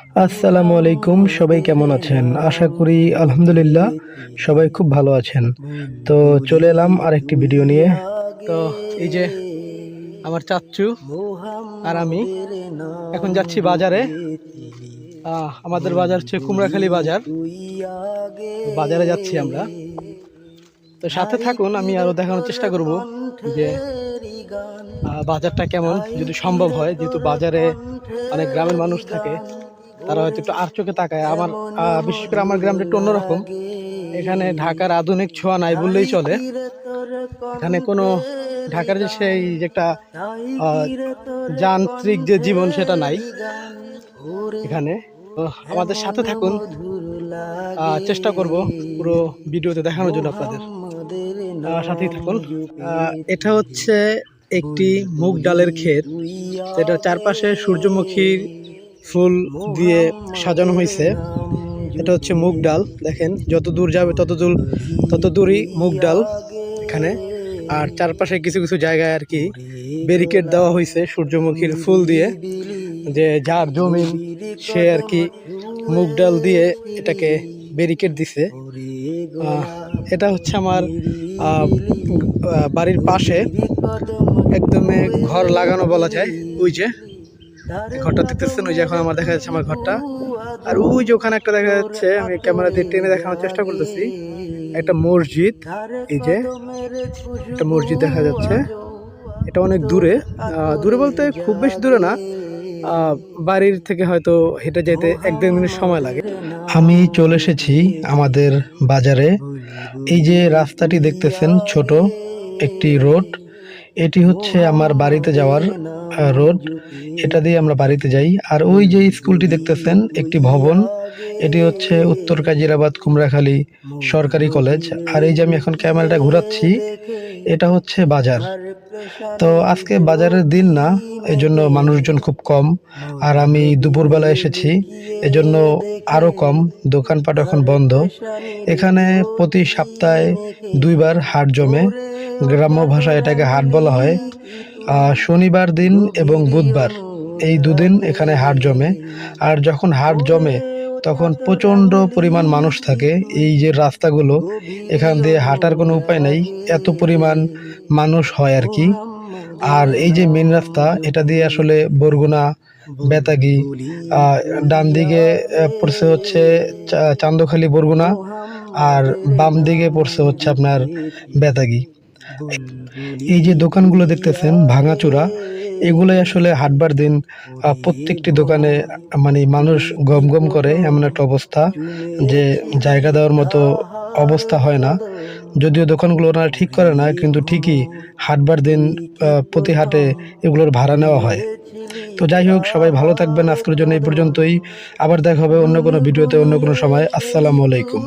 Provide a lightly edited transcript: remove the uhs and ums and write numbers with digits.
আসসালামু আলাইকুম, সবাই কেমন আছেন? আশা করি আলহামদুলিল্লাহ সবাই খুব ভালো আছেন। তো চলে এলাম আরেকটি ভিডিও নিয়ে। তো এই যে আমার চাচ্চু আর আমি এখন যাচ্ছি বাজারে। আমাদের বাজার হচ্ছে কুমড়াখালী বাজার। বাজারে যাচ্ছি আমরা। তো সাথে থাকুন, আমি আরো দেখানোর চেষ্টা করব যে বাজারটা কেমন, যদি সম্ভব হয়, যেহেতু বাজারে অনেক গ্রামের মানুষ থাকে, তারা হয়তো একটু আর চোখে তাকায়। বিশেষ করে আমার গ্রামটা একটু অন্যরকম। এখানে ঢাকার আধুনিক ছোঁয়া নাই বললেই চলে। এখানে কোনো ঢাকার যে সেই যে একটা যান্ত্রিক যে জীবন, সেটা নাই এখানে। তো আমাদের সাথে থাকুন, চেষ্টা করব পুরো ভিডিওতে দেখানোর জন্য আপনাদের। সাথেই থাকুন। এটা হচ্ছে একটি মুগ ডালের ক্ষেত, যেটা চারপাশে সূর্যমুখীর ফুল দিয়ে সাজানো হয়েছে। এটা হচ্ছে মুগ ডাল। দেখেন, যত দূর যাবে তত দূরই মুগ ডাল এখানে। আর চারপাশে কিছু কিছু জায়গায় আর কি ব্যারিকেড দেওয়া হয়েছে সূর্যমুখীর ফুল দিয়ে, যে যার জমি সে আর কি মুগ ডাল দিয়ে এটাকে ব্যারিকেড দিছে। এটা হচ্ছে আমার বাড়ির পাশে একদমই ঘর লাগানো বলা যায়। ওই যে ঘরটা দেখতেছেন, ওই যে এখন আমার দেখা যাচ্ছে আমার ঘরটা। আর ওই যে ওখানে একটা দেখা যাচ্ছে, আমি ক্যামেরা দিয়ে টেনে দেখানোর চেষ্টা করতেছি, একটা মসজিদ। এই যে একটা মসজিদ দেখা যাচ্ছে, এটা অনেক দূরে। দূরে বলতে খুব বেশি দূরে না, বাড়ির থেকে হয়তো হেঁটে যেতে 1-1.5 মিনিট সময় লাগে। আমি চলে এসেছি আমাদের বাজারে। এই যে রাস্তাটি দেখতেছেন, ছোট একটি রোড, এটি হচ্ছে আমার বাড়িতে যাওয়ার রোড। এটা দিয়ে আমরা বাড়িতে যাই। আর ওই যে স্কুলটি দেখতেছেন, একটি ভবন, এটি হচ্ছে উত্তর কাজিরাবাদ কুমড়াখালী সরকারি কলেজ। আর এই যে আমি এখন ক্যামেরাটা ঘোরাচ্ছি, এটা হচ্ছে বাজার। তো আজকে বাজারের দিন না, এজন্য মানুষজন খুব কম। আর আমি দুপুরবেলা এসেছি, এজন্য আরো কম। দোকানপাট এখন বন্ধ। এখানে প্রতি সপ্তাহে 2বার হাট জমে। গ্রাম্য ভাষায় এটাকে হাট বলা হয়। শনিবার দিন এবং বুধবার, এই দুদিন এখানে হাট জমে। আর যখন হাট জমে তখন প্রচণ্ড পরিমাণ মানুষ থাকে। এই যে রাস্তাগুলো, এখান দিয়ে হাঁটার কোনো উপায় নেই, এত পরিমাণ মানুষ হয় আর কি। আর এই যে মেন রাস্তা, এটা দিয়ে আসলে বরগুনা, বেতাগী, ডান দিকে পড়ছে হচ্ছে চান্দখালি বরগুনা, আর বাম দিকে পড়ছে হচ্ছে আপনার বেতাগী। এই যে দোকানগুলো দেখতেছেন ভাঙাচোরা, এগুলোই আসলে হাটবার দিন প্রত্যেকটি দোকানে মানে মানুষ গম গম করে, এমন একটা অবস্থা যে জায়গা দেওয়ার মতো অবস্থা হয় না। যদিও দোকানগুলো ওনারা ঠিক করে না, কিন্তু ঠিকই হাটবার দিন প্রতি হাটে এগুলোর ভাড়া নেওয়া হয়। তো যাই হোক, সবাই ভালো থাকবেন। আজকের জন্য এই পর্যন্তই। আবার দেখা হবে অন্য কোনো ভিডিওতে, অন্য কোনো সময়। আসসালামু আলাইকুম।